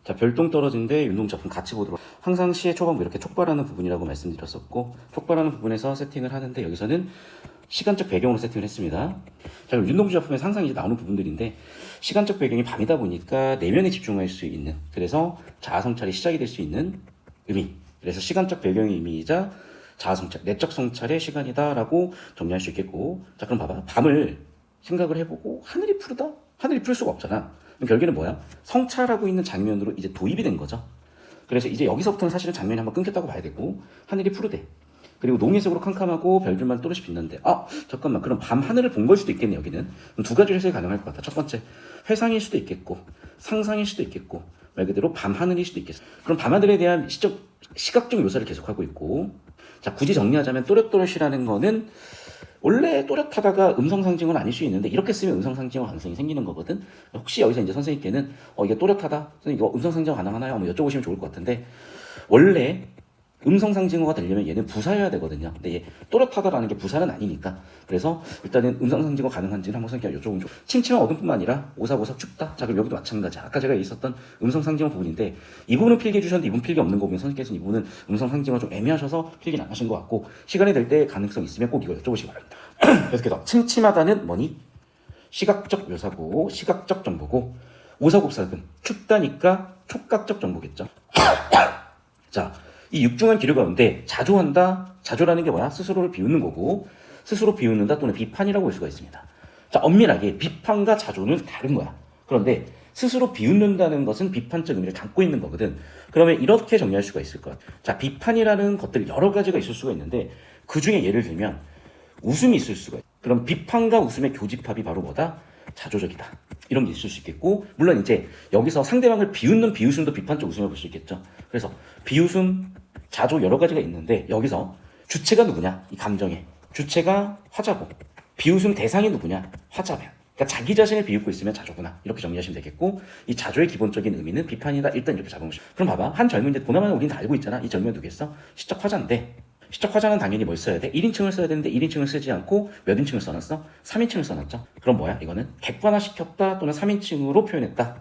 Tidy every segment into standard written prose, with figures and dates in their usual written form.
자, 별똥 떨어진데 윤동작품 같이 보도록. 항상 시의 초반부 이렇게 촉발하는 부분이라고 말씀드렸었고, 촉발하는 부분에서 세팅을 하는데 여기서는 시간적 배경으로 세팅을 했습니다. 자, 그럼 윤동주 작품에서 항상 이제 나오는 부분들인데, 시간적 배경이 밤이다 보니까 내면에 집중할 수 있는, 그래서 자아성찰이 시작이 될 수 있는 의미, 그래서 시간적 배경의 의미이자 자아성찰, 내적 성찰의 시간이다라고 정리할 수 있겠고. 자, 그럼 봐봐, 밤을 생각을 해보고 하늘이 푸르다? 하늘이 풀 수가 없잖아. 그럼 결국에는 뭐야? 성찰하고 있는 장면으로 이제 도입이 된 거죠. 그래서 이제 여기서부터는 사실은 장면이 한번 끊겼다고 봐야 되고, 하늘이 푸르대. 그리고 농해색으로 캄캄하고 별들만 또렷이 빛난데, 잠깐만, 그럼 밤 하늘을 본 걸 수도 있겠네. 여기는 그럼 두 가지 해석이 가능할 것 같아. 첫 번째, 회상일 수도 있겠고, 상상일 수도 있겠고, 말 그대로 밤 하늘일 수도 있겠어. 그럼 밤 하늘에 대한 시각적 묘사를 계속하고 있고. 자, 굳이 정리하자면 또렷또렷이라는 거는 원래 또렷하다가 음성 상징은 아닐 수 있는데, 이렇게 쓰면 음성 상징어 가능성이 생기는 거거든. 혹시 여기서 이제 선생님께는 이게 또렷하다, 선생님 이거 음성 상징어 가능하나요? 한번 여쭤보시면 좋을 것 같은데, 원래 음성 상징어가 되려면 얘는 부사여야 되거든요. 근데 얘 또렷하다라는 게 부사는 아니니까, 그래서 일단은 음성 상징어 가능한지는 한번 선생님께 여쭤보면 좋고. 침침한 어둠뿐만 아니라 오사오사 춥다. 자, 그럼 여기도 마찬가지. 아까 제가 있었던 음성 상징어 부분인데, 이 부분은 필기해 주셨는데 이 부분 필기 없는 거 보면 선생님께서는 이 부분은 음성 상징어 좀 애매하셔서 필기는 안 하신 것 같고, 시간이 될 때 가능성 있으면 꼭 이거 여쭤보시기 바랍니다. 계속해서 침침하다는 뭐니? 시각적 묘사고, 시각적 정보고, 오사곱사금 춥다니까 촉각적 정보겠죠. 자, 이 육중한 기류 가운데 자조한다, 자조라는 게 뭐야? 스스로를 비웃는 거고, 스스로 비웃는다 또는 비판이라고 볼 수가 있습니다. 자, 엄밀하게 비판과 자조는 다른 거야. 그런데 스스로 비웃는다는 것은 비판적 의미를 담고 있는 거거든. 그러면 이렇게 정리할 수가 있을 것 같아. 자, 비판이라는 것들 여러 가지가 있을 수가 있는데, 그 중에 예를 들면 웃음이 있을 수가 있어. 그럼 비판과 웃음의 교집합이 바로 뭐다? 자조적이다. 이런 게 있을 수 있겠고, 물론 이제 여기서 상대방을 비웃는 비웃음도 비판적 웃음을 볼 수 있겠죠. 그래서 비웃음, 자조 여러 가지가 있는데, 여기서 주체가 누구냐? 이 감정의 주체가 화자고, 비웃음 대상이 누구냐? 화자면. 그러니까 자기 자신을 비웃고 있으면 자조구나. 이렇게 정리하시면 되겠고, 이 자조의 기본적인 의미는 비판이다. 일단 이렇게 잡아보시죠. 그럼 봐봐, 한 젊은이, 보나마나 우린 다 알고 있잖아. 이 젊은이 누구겠어? 시적 화자인데, 시적 화자는 당연히 뭘 써야 돼? 1인칭을 써야 되는데 1인칭을 쓰지 않고 몇 인칭을 써놨어? 3인칭을 써놨죠. 그럼 뭐야? 이거는 객관화시켰다 또는 3인칭으로 표현했다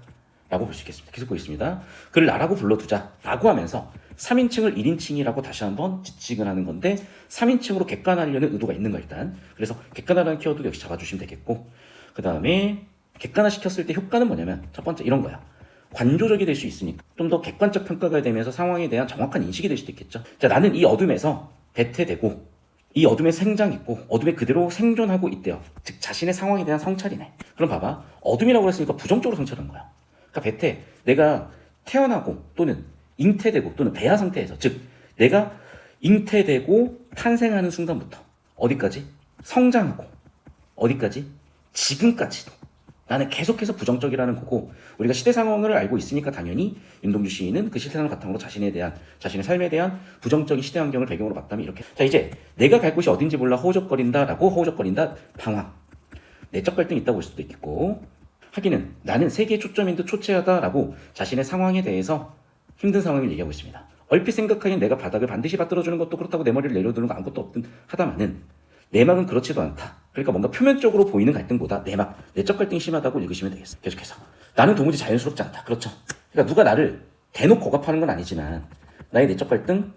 라고 볼 수 있겠습니다. 계속 보겠습니다. 그를 나라고 불러두자 라고 하면서 3인칭을 1인칭이라고 다시 한번 지칭을 하는 건데, 3인칭으로 객관화하려는 의도가 있는 거야 일단. 그래서 객관화라는 키워드 역시 잡아주시면 되겠고, 그 다음에 객관화시켰을 때 효과는 뭐냐면, 첫 번째 이런 거야. 관조적이 될 수 있으니까 좀 더 객관적 평가가 되면서 상황에 대한 정확한 인식이 될 수도 있겠죠. 자, 나는 이 어둠에서 배태되고 이 어둠에 생장있고 어둠에 그대로 생존하고 있대요. 즉 자신의 상황에 대한 성찰이네. 그럼 봐봐, 어둠이라고 했으니까 부정적으로 성찰한 거야. 그러니까 배태, 내가 태어나고 또는 잉태되고 또는 배아 상태에서, 즉 내가 잉태되고 탄생하는 순간부터 어디까지? 성장하고 어디까지? 지금까지도 나는 계속해서 부정적이라는 거고, 우리가 시대 상황을 알고 있으니까 당연히 윤동주 시인은 그 시대 상황을 바탕으로 자신의 삶에 대한 부정적인 시대 환경을 배경으로 봤다면 이렇게. 자, 이제 내가 갈 곳이 어딘지 몰라 허우적거린다라고, 허우적거린다, 방황, 내적 갈등이 있다고 볼 수도 있겠고, 하기는 나는 세계의 초점인 듯 초췌하다라고 자신의 상황에 대해서 힘든 상황을 얘기하고 있습니다. 얼핏 생각하기엔 내가 바닥을 반드시 받들어주는 것도 그렇다고 내 머리를 내려두는 거 아무것도 없든 하다마는 내막은 그렇지도 않다. 그러니까 뭔가 표면적으로 보이는 갈등보다 내막, 내적 갈등이 심하다고 읽으시면 되겠어. 계속해서 나는 도무지 자연스럽지 않다. 그렇죠. 그러니까 누가 나를 대놓고 억압하는 건 아니지만 나의 내적 갈등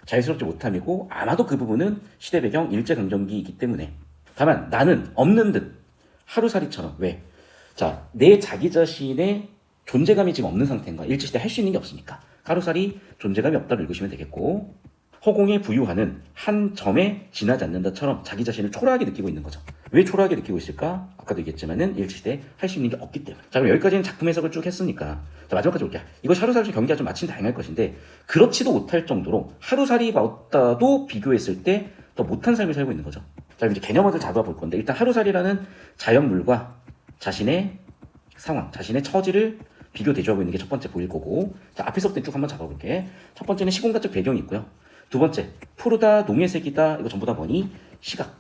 자연스럽지 못함이고, 아마도 그 부분은 시대 배경 일제강점기이기 때문에. 다만 나는 없는 듯 하루살이처럼. 왜? 자, 내 자기 자신의 존재감이 지금 없는 상태인가? 일제시대 할 수 있는 게 없으니까 하루살이 존재감이 없다고 읽으시면 되겠고, 허공에 부유하는 한 점에 지나지 않는다처럼 자기 자신을 초라하게 느끼고 있는 거죠. 왜 초라하게 느끼고 있을까? 아까도 얘기했지만은 일시대에 할 수 있는 게 없기 때문에. 자, 그럼 여기까지는 작품 해석을 쭉 했으니까, 자, 마지막까지 볼게요. 이것이 하루살이 경기가 좀 마침 다양할 것인데, 그렇지도 못할 정도로 하루살이보다도 비교했을 때 더 못한 삶을 살고 있는 거죠. 자, 그럼 이제 개념을 잡아볼 건데, 일단 하루살이라는 자연물과 자신의 상황, 자신의 처지를 비교 대조하고 있는 게 첫 번째 보일 거고, 자, 앞에서부터 쭉 한번 잡아볼게. 첫 번째는 시공간적 배경이 있고요. 두 번째, 푸르다, 농해색이다. 이거 전부 다 뭐니? 시각.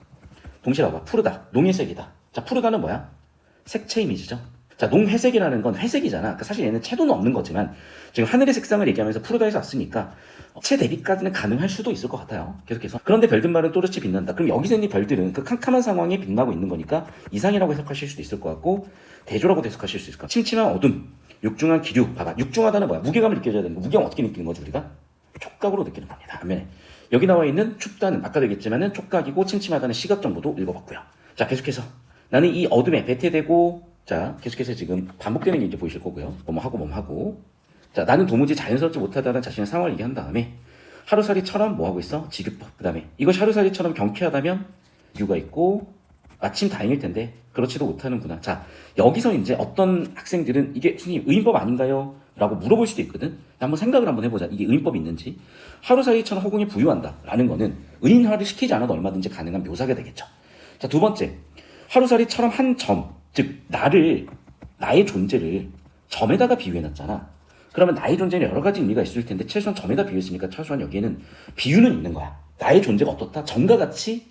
동시에 봐봐. 푸르다, 농해색이다. 자, 푸르다는 뭐야? 색채 이미지죠. 자, 농회색이라는 건 회색이잖아. 그러니까 사실 얘는 채도는 없는 거지만 지금 하늘의 색상을 얘기하면서 푸르다에서 왔으니까 채 대비까지는 가능할 수도 있을 것 같아요. 계속해서. 그런데 별들말은 또렷이 빛난다. 그럼 여기서 있는 별들은 그 캄캄한 상황에 빛나고 있는 거니까 이상이라고 해석하실 수도 있을 것 같고, 대조라고 해석하실 수 있을 것 같아요. 침침한 어둠, 육중한 기류. 봐봐. 육중하다는 뭐야? 무게감을 느껴줘야 되는 거. 무게감 어떻게 느끼는 거지 우리가? 촉각으로 느끼는 겁니다. 반면에 여기 나와 있는 춥다는 아까도 얘기했지만은 촉각이고 침침하다는 시각 정보도 읽어봤고요. 자 계속해서 나는 이 어둠에 배태되고 자 계속해서 지금 반복되는 게 이제 보이실 거고요. 뭐뭐 하고 자 나는 도무지 자연스럽지 못하다는 자신의 상황을 얘기한 다음에 하루살이처럼 뭐 하고 있어? 지규법. 그 다음에 이것이 하루살이처럼 경쾌하다면 이유가 있고 마침 다행일 텐데 그렇지도 못하는구나. 자 여기서 이제 어떤 학생들은 이게 선생님 의인법 아닌가요? 라고 물어볼 수도 있거든. 한번 생각을 한번 해보자. 이게 의인법이 있는지. 하루살이처럼 허공에 부유한다 라는 거는 의인화를 시키지 않아도 얼마든지 가능한 묘사가 되겠죠. 자 두 번째, 하루살이처럼 한 점, 즉 나의 존재를 점에다가 비유해놨잖아. 그러면 나의 존재는 여러 가지 의미가 있을 텐데 최소한 점에다 비유했으니까 최소한 여기에는 비유는 있는 거야. 나의 존재가 어떻다? 점과 같이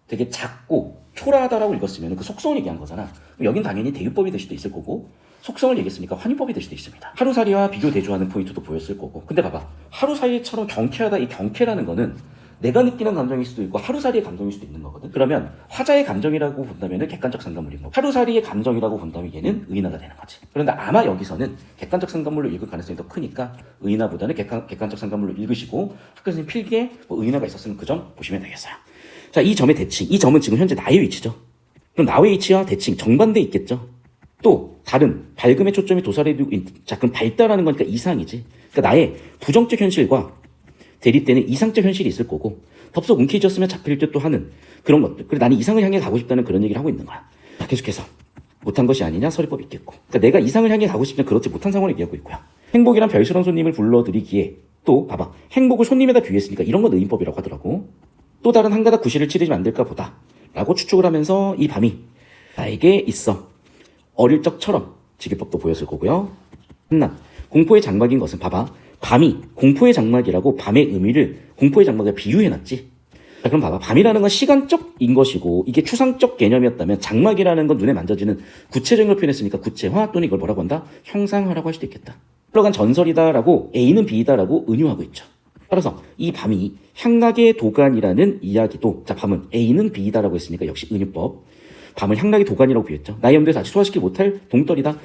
되게 작고 초라하다라고 읽었으면 그 속성을 얘기한 거잖아. 여긴 당연히 대유법이 될 수도 있을 거고 속성을 얘기했으니까 환유법이 될 수도 있습니다. 하루살이와 비교 대조하는 포인트도 보였을 거고. 근데 봐봐. 하루살이처럼 경쾌하다. 이 경쾌라는 거는 내가 느끼는 감정일 수도 있고 하루살이의 감정일 수도 있는 거거든. 그러면 화자의 감정이라고 본다면 객관적 상담물인 거고 하루살이의 감정이라고 본다면 얘는 의인화가 되는 거지. 그런데 아마 여기서는 객관적 상담물로 읽을 가능성이 더 크니까 의인화보다는 객관적 상담물로 읽으시고 학교 선생님 필기에 뭐 의인화가 있었으면 그 점 보시면 되겠어요. 자, 이 점의 대칭. 이 점은 지금 현재 나의 위치죠. 그럼 나의 위치와 대칭 정반대에 있겠죠. 또 다른 밝음의 초점이 도사리고 자 그럼 밝다라는 거니까 이상이지. 그러니까 나의 부정적 현실과 대립되는 이상적 현실이 있을 거고 덥석 움켜쥐었으면 잡힐 듯도 하는 그런 것들. 그래 나는 이상을 향해 가고 싶다는 그런 얘기를 하고 있는 거야. 자, 계속해서 못한 것이 아니냐 서리법이 있겠고. 그러니까 내가 이상을 향해 가고 싶지만 그렇지 못한 상황을 얘기하고 있고요. 행복이란 별스러운 손님을 불러들이기에 또 봐봐. 행복을 손님에다 비유했으니까 이런 건 의인법이라고 하더라고. 또 다른 한 가닥 구실을 치르지 만들까 보다 라고 추측을 하면서 이 밤이 나에게 있어. 어릴 적처럼 지기법도 보였을 거고요. 한낱 공포의 장막인 것은 봐봐. 밤이 공포의 장막이라고 밤의 의미를 공포의 장막에 비유해놨지. 자, 그럼 봐봐. 밤이라는 건 시간적인 것이고 이게 추상적 개념이었다면 장막이라는 건 눈에 만져지는 구체적인 걸 표현했으니까 구체화 또는 이걸 뭐라고 한다? 형상화라고 할 수도 있겠다. 흘러간 전설이다라고 A는 B다라고 은유하고 있죠. 따라서 이 밤이 향락의 도간이라는 이야기도 자 밤은 A는 B다라고 했으니까 역시 은유법. 밤을 향락의 도간이라고 비유했죠. 나의 염두에서 아직 소화시키지 못할 돌덩이다.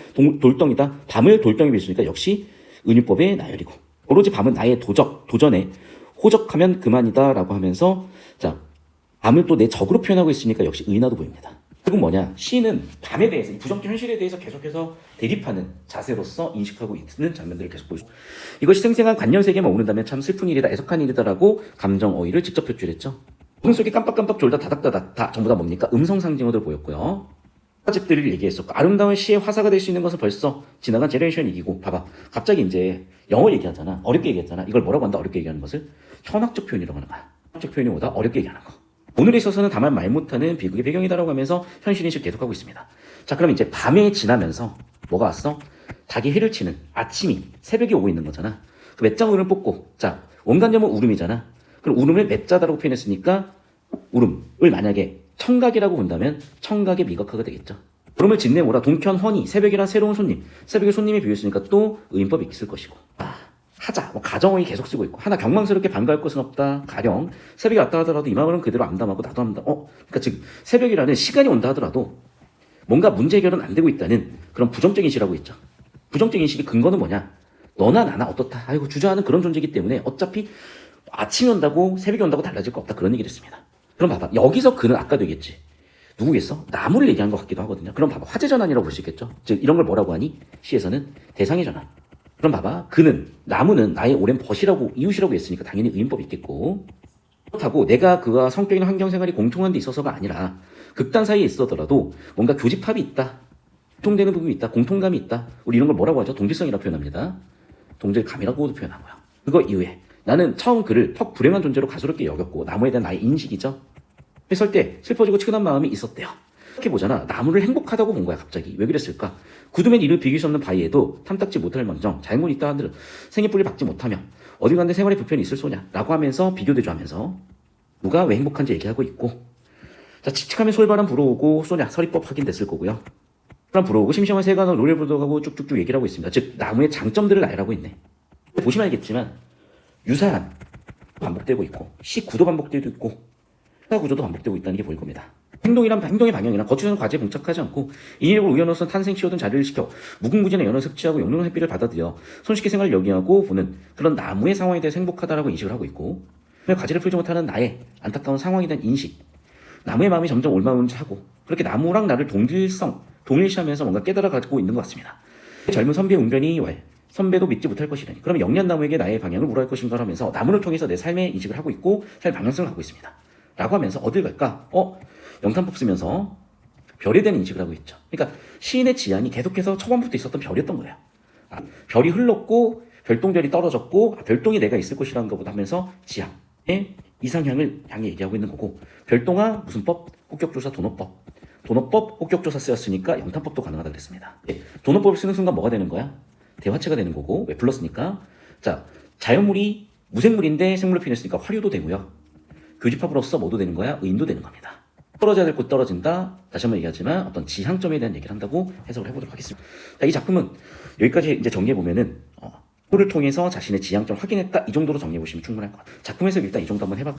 밤을 돌덩이 비유했으니까 역시 은유법의 나열이고 오로지 밤은 나의 도전에 호적하면 그만이다라고 하면서 자 밤을 또 내 적으로 표현하고 있으니까 역시 의인화도 보입니다. 결국 뭐냐 시는 밤에 대해서 이 부정적 현실에 대해서 계속해서 대립하는 자세로서 인식하고 있는 장면들을 계속 보여주고 이것이 생생한 관념세계만 오른다면 참 슬픈 일이다 애석한 일이다라고 감정 어휘를 직접 표출했죠. 꿈 속에 깜빡깜빡 졸다 다닥다닥 다 전부 다 뭡니까? 음성 상징어들 보였고요. 화집들을 얘기했었고 아름다운 시의 화사가 될 수 있는 것은 벌써 지나간 제네레이션 이기고 봐봐 갑자기 이제 영어 얘기하잖아. 어렵게 얘기했잖아. 이걸 뭐라고 한다? 어렵게 얘기하는 것을 현학적 표현이라고 하는 거야. 현학적 표현이 뭐다? 어렵게 얘기하는 거. 오늘에 있어서는 다만 말 못하는 비극의 배경이다라고 하면서 현실인식 계속하고 있습니다. 자 그럼 이제 밤에 지나면서 뭐가 왔어? 닭이 해를 치는 아침이 새벽이 오고 있는 거잖아. 그 맷장울을 뽑고 자 원관념은 울음이잖아. 그럼 울음을 맷자다라고 표현했으니까 울음을 만약에 청각이라고 본다면 청각의 미각화가 되겠죠. 울음을 짓내모라 동편헌이 새벽이란 새로운 손님 새벽에 손님이 비유했으니까 또 의인법이 있을 것이고 하자 뭐 가정어휘 계속 쓰고 있고 하나 경망스럽게 반가울 것은 없다. 가령 새벽이 왔다 하더라도 이 마음은 그대로 암담하고 나도 암담 그러니까 즉 새벽이라는 시간이 온다 하더라도 뭔가 문제 해결은 안 되고 있다는 그런 부정적 인식이라고 있죠. 부정적 인식의 근거는 뭐냐 너나 나나 어떻다 아이고 주저하는 그런 존재이기 때문에 어차피 아침이 온다고 새벽이 온다고 달라질 거 없다 그런 얘기를 했습니다. 그럼 봐봐 여기서 그는 아까도 얘기했지 누구겠어? 나무를 얘기한 것 같기도 하거든요. 그럼 봐봐 화제전환이라고 볼 수 있겠죠. 즉 이런 걸 뭐라고 하니? 시에서는 대상의 전환. 그럼 봐봐 그는 나무는 나의 오랜 벗이라고 이웃이라고 했으니까 당연히 의인법이 있겠고 그렇다고 내가 그와 성격이나 환경생활이 공통한 데 있어서가 아니라 극단 사이에 있어더라도 뭔가 교집합이 있다 공통되는 부분이 있다 공통감이 있다 우리 이런 걸 뭐라고 하죠? 동질성이라고 표현합니다. 동질감이라고도 표현하고요. 그거 이후에 나는 처음 그를 턱 불행한 존재로 가소롭게 여겼고 나무에 대한 나의 인식이죠. 했을 때 슬퍼지고 측은한 마음이 있었대요. 이렇게 보잖아. 나무를 행복하다고 본 거야 갑자기. 왜 그랬을까? 구두맨 이를 비길 수 없는 바위에도 탐탁지 못할 망정 잘못이 있다 한들 생애뿌리를 박지 못하며 어딜 간데 생활에 불편이 있을 소냐 라고 하면서 비교대조하면서 누가 왜 행복한지 얘기하고 있고 자 칙칙하면 솔바람 불어오고 쏘냐 서리법 확인됐을 거고요. 바람 불어오고 심심한 새가 노래 부르고 쭉쭉쭉 얘기를 하고 있습니다. 즉 나무의 장점들을 나열하고 있네. 보시면 알겠지만 유사한 반복되고 있고 시 구도 반복되고 있고 사 구조도 반복되고 있다는 게 보일 겁니다. 행동의 방향이나 거치는 과제에 봉착하지 않고 인위력을 우연으로선 탄생 치유든 자리를 시켜 무궁무진의 연을 섭취하고 영롱한 햇빛을 받아들여 손쉽게 생활을 영위하고 보는 그런 나무의 상황에 대해서 행복하다라고 인식을 하고 있고, 과제를 풀지 못하는 나의 안타까운 상황에 대한 인식, 나무의 마음이 점점 올마운지 하고, 그렇게 나무랑 나를 동일시하면서 뭔가 깨달아가지고 있는 것 같습니다. 젊은 선비의 웅변이 선배도 믿지 못할 것이라니, 그러면 영년나무에게 나의 방향을 물어야 할 것인가 하면서 나무를 통해서 내 삶의 인식을 하고 있고 삶의 방향성을 갖고 있습니다 라고 하면서 어딜 갈까? 영탄법 쓰면서 별에 대한 인식을 하고 있죠. 그러니까 시인의 지향이 계속해서 초반부터 있었던 별이었던 거예요. 별이 흘렀고 별똥별이 떨어졌고 별똥이 내가 있을 것이라는 것보다 하면서 지향의 이상향을 향해 얘기하고 있는 거고, 별똥아 무슨 법? 혹격조사 도노법. 도노법 혹격조사 쓰였으니까 영탄법도 가능하다 그랬습니다. 도노법을 쓰는 순간 뭐가 되는 거야? 대화체가 되는 거고, 왜 불렀으니까. 자, 자연물이 무생물인데 생물로 표현했으니까 화류도 되고요. 교집합으로서 뭐도 되는 거야? 의인도 되는 겁니다. 떨어져야 될 곳 떨어진다. 다시 한번 얘기하지만 어떤 지향점에 대한 얘기를 한다고 해석을 해보도록 하겠습니다. 자, 이 작품은 여기까지 이제 정리해 보면은 를 통해서 자신의 지향점을 확인했다, 이 정도로 정리해 보시면 충분할 것 같아요. 작품에서 일단 이 정도 한번 해봤고,